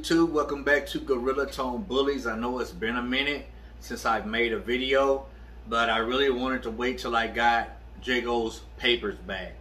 YouTube? Welcome back to Gorilla Tone Bullies. I know it's been a minute since I've made a video, but I really wanted to wait till I got Jago's papers back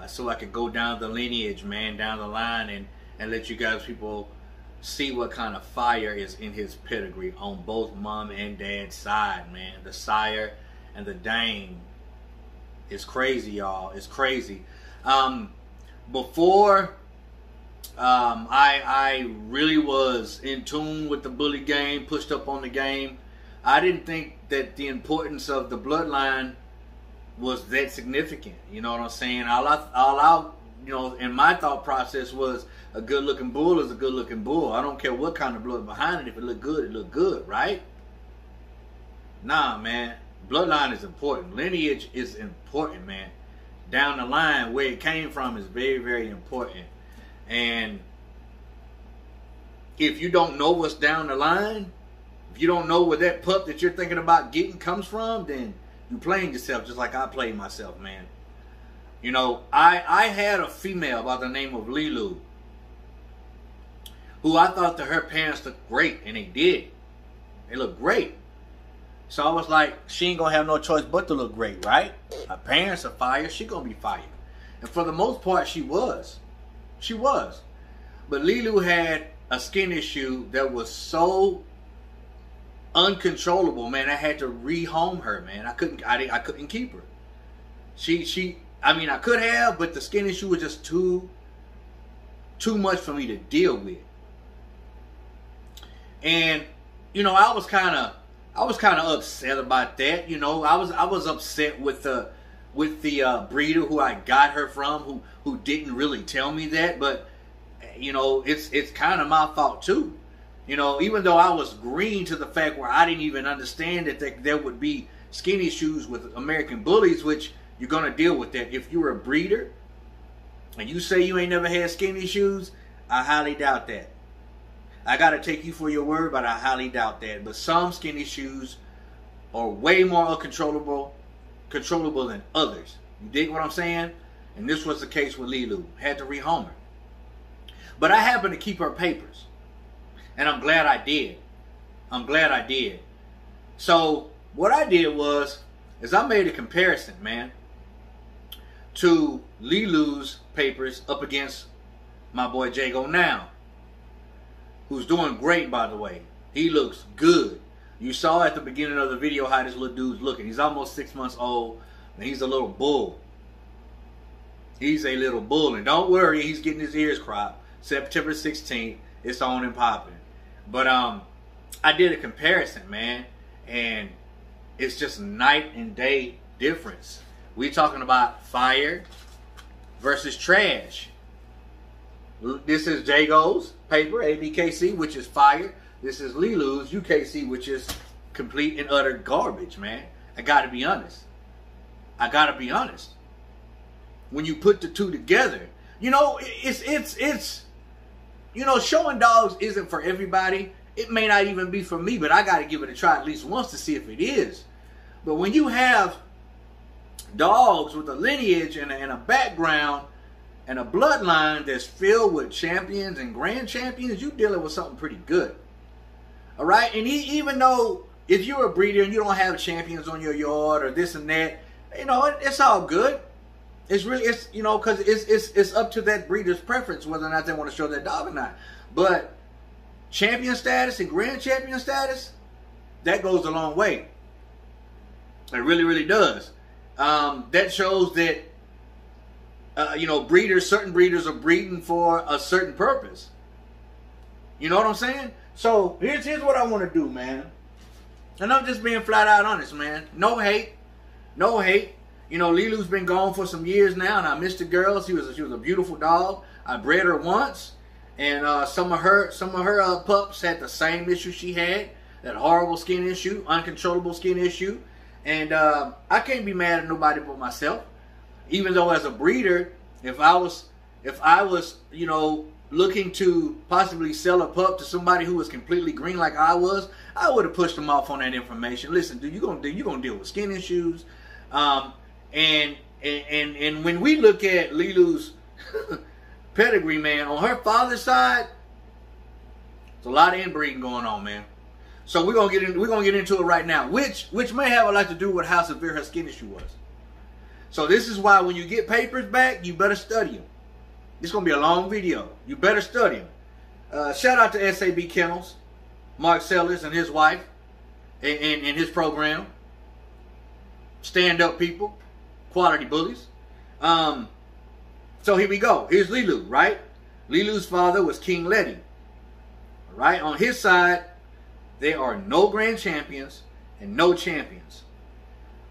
so I could go down the lineage, man, down the line, and let you guys people see what kind of fire is in his pedigree on both mom and dad's side, man. The sire and the dame is crazy, y'all. It's crazy. Before I really was in tune with the bully game, pushed up on the game, I didn't think that the importance of the bloodline was that significant. You know what I'm saying? All I you know, in my thought process was a good-looking bull is a good-looking bull. I don't care what kind of blood behind it. If it look good, it look good, right? Nah, man. Bloodline is important. Lineage is important, man. Down the line, where it came from is very, very important. And if you don't know what's down the line, if you don't know where that pup that you're thinking about getting comes from, then you're playing yourself just like I played myself, man. You know, I had a female by the name of Lilu, who I thought that her parents looked great, and they did. They looked great. So I was like, she ain't gonna have no choice but to look great, right? Her parents are fire, she gonna be fire. And for the most part, she was. She was. But Lilu had a skin issue that was so uncontrollable, man. I had to rehome her, man. I couldn't keep her. I mean, I could have, but the skin issue was just too much for me to deal with. And you know, I was kind of upset about that. You know, I was upset with the breeder who I got her from, who didn't really tell me that. But you know, it's kind of my fault too. You know, even though I was green to the fact where I didn't even understand that there would be skin issues with American bullies, which you're gonna deal with that. If you're a breeder and you say you ain't never had skin issues, I highly doubt that. I gotta take you for your word, but I highly doubt that. But some skin issues are way more uncontrollable than others. You dig what I'm saying? And this was the case with Lilu. Had to rehome her. But I happened to keep her papers. And I'm glad I did. I'm glad I did. So what I did is I made a comparison, man, to Lilu's papers up against my boy Jago now, who's doing great, by the way. He looks good. You saw at the beginning of the video how this little dude's looking. He's almost 6 months old, and he's a little bull. He's a little bull, and don't worry, he's getting his ears cropped. September 16th, it's on and popping. But I did a comparison, man, and it's just night and day difference. We talking about fire versus trash. This is Jago's paper, ABKC, which is fire. This is Lilu's UKC, which is complete and utter garbage, man. I gotta be honest. I gotta be honest. When you put the two together, you know, it's you know, showing dogs isn't for everybody. It may not even be for me, but I gotta give it a try at least once to see if it is. But when you have dogs with a lineage and a background and a bloodline that's filled with champions and grand champions, you're dealing with something pretty good. All right? And even though if you're a breeder and you don't have champions on your yard or this and that, you know, it's all good. It's really, you know, because it's up to that breeder's preference whether or not they want to show that dog or not. But champion status and grand champion status, that goes a long way. It really, really does. That shows that, you know, certain breeders are breeding for a certain purpose. You know what I'm saying? So here's what I want to do, man. And I'm just being flat out honest, man. No hate. No hate. You know, Lilu's been gone for some years now, and I miss the girl. She was a beautiful dog. I bred her once, and some of her pups had the same issue she had, that horrible skin issue, uncontrollable skin issue. And I can't be mad at nobody but myself. Even though as a breeder, if I was, you know, looking to possibly sell a pup to somebody who was completely green like I was, I would have pushed them off on that information. Listen, dude, you're gonna deal with skin issues. And when we look at Lilu's pedigree, man, on her father's side, There's a lot of inbreeding going on, man. So we're gonna get into it right now, which may have a lot to do with how severe her skin issue was. So this is why when you get papers back, you better study them. It's gonna be a long video. You better study them. Shout out to SAB Kennels, Mark Sellers and his wife, and his program. Stand up people, quality bullies. So here we go. Here's Lilu, right? Lilu's father was King Letty. All right, on his side, there are no grand champions and no champions.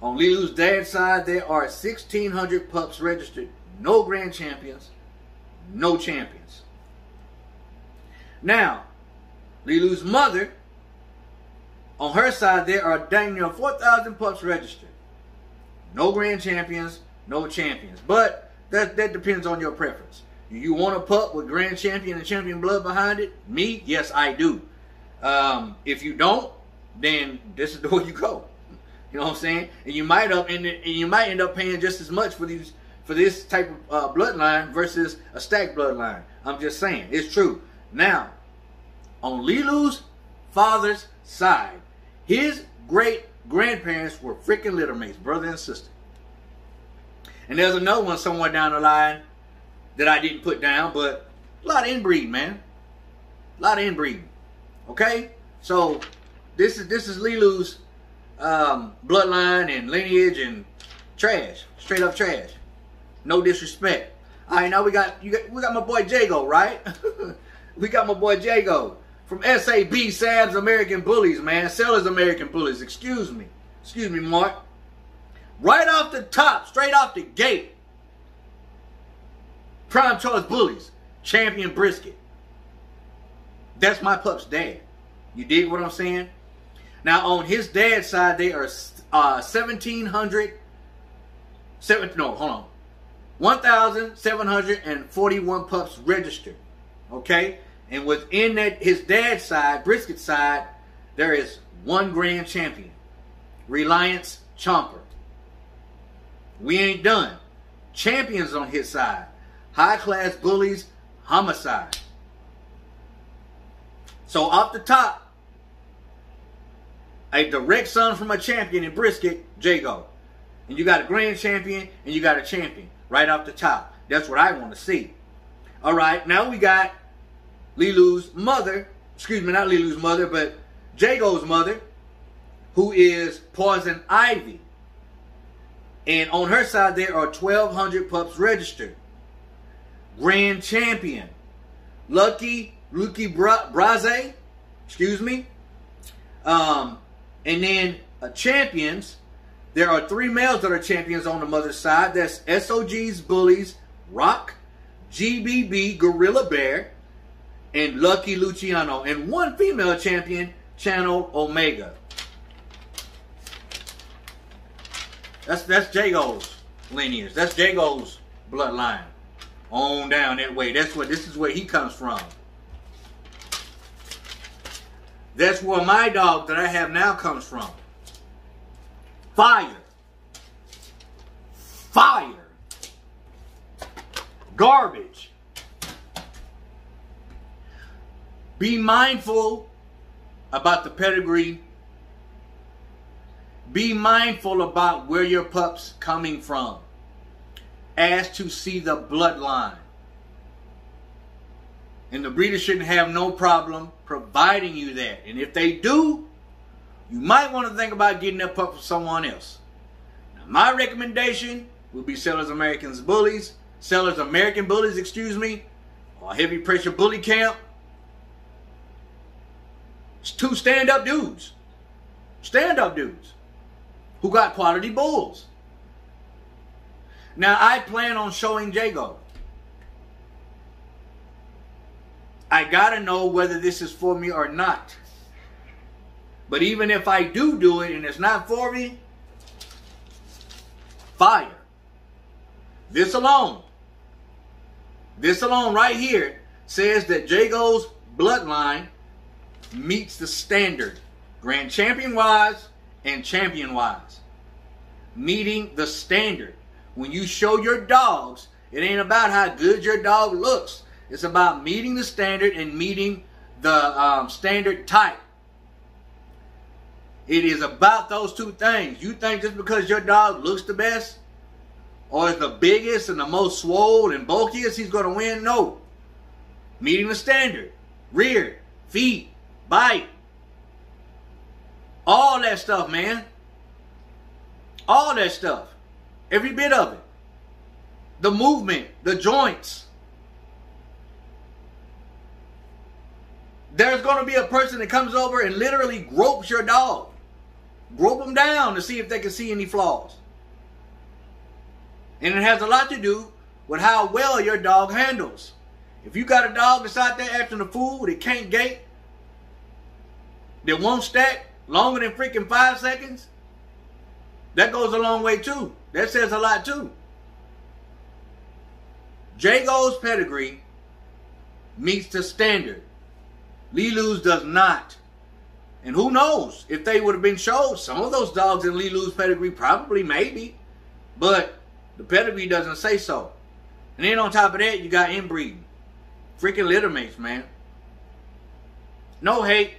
On Lilu's dad's side, there are 1,600 pups registered. No grand champions, no champions. Now, Lilu's mother, on her side, there are dang near 4,000 pups registered. No grand champions, no champions. But that depends on your preference. Do you want a pup with grand champion and champion blood behind it? Me? Yes, I do. If you don't, then this is the way you go. You know what I'm saying? And you might end up paying just as much for this type of bloodline versus a stacked bloodline. I'm just saying, it's true. Now, on Lilu's father's side, his great grandparents were freaking littermates, brother and sister. And there's another one somewhere down the line that I didn't put down, but a lot of inbreeding, man. A lot of inbreeding. Okay? So this is Lilu's bloodline and lineage and trash. Straight up trash. No disrespect. Alright, now we got my boy Jago, right? We got my boy Jago from SAB, Sam's American Bullies, man. Sellers American Bullies. Excuse me, Mark. Right off the top, straight off the gate. Prime Choice Bullies, champion Brisket. That's my pup's dad. You dig what I'm saying? Now on his dad's side, they are 1,741 pups registered. Okay? And within that, his dad's side, Brisket's side, there is one grand champion. Reliance Chomper. We ain't done. Champions on his side. High Class Bullies, Homicide. So off the top, a direct son from a champion in Brisket, Jago. And you got a grand champion and you got a champion right off the top. That's what I want to see. All right, now we got Lilu's mother, excuse me, not Lilu's mother, but Jago's mother, who is Poison Ivy. And on her side, there are 1,200 pups registered. Grand champion, Lucky Braze, excuse me. And then champions, there are 3 males that are champions on the mother's side. That's SOG's Bullies, Rock, GBB, Gorilla Bear, and Lucky Luciano. And 1 female champion, Channel Omega. That's Jago's lineage. That's Jago's bloodline. On down that way. This is where he comes from. That's where my dog that I have now comes from. Fire. Fire. Garbage. Be mindful about the pedigree. Be mindful about where your pup's coming from. Ask to see the bloodline. And the breeder shouldn't have no problem providing you that. And if they do, you might want to think about getting that pup from someone else. Now, my recommendation would be Sellers American Bullies, excuse me, or Heavy Pressure Bully Camp. It's 2 stand-up dudes. Stand-up dudes who got quality bulls. Now, I plan on showing Jago. I gotta know whether this is for me or not. But even if I do it and it's not for me, fire. This alone right here says that Jago's bloodline meets the standard, grand champion wise and champion wise. Meeting the standard. When you show your dogs, it ain't about how good your dog looks. It's about meeting the standard and meeting the standard type. It is about those two things. You think just because your dog looks the best, or is the biggest and the most swole and bulkiest, he's going to win? No. Meeting the standard. Rear, feet, bite. All that stuff, man. All that stuff. Every bit of it. The movement, the joints. There's going to be a person that comes over and literally gropes your dog. Grope them down to see if they can see any flaws. And it has a lot to do with how well your dog handles. If you got a dog that's out there after the food, that can't gate, that won't stack longer than freaking 5 seconds, that goes a long way too. That says a lot too. Jago's pedigree meets the standard. Lilu's does not. And who knows if they would have been showed. Some of those dogs in Lilu's pedigree probably, maybe. But the pedigree doesn't say so. And then on top of that, you got inbreeding. Freaking litter mates, man. No hate.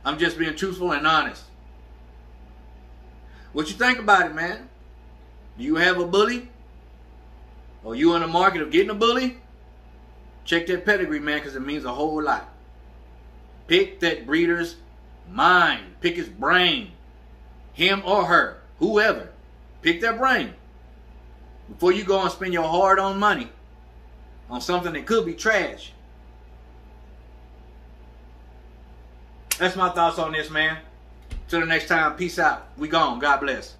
I'm just being truthful and honest. What you think about it, man? Do you have a bully? Or you in the market of getting a bully? Check that pedigree, man, because it means a whole lot. Pick that breeder's mind. Pick his brain. Him or her. Whoever. Pick their brain. Before you go and spend your hard-earned money on something that could be trash. That's my thoughts on this, man. Till the next time, peace out. We gone. God bless.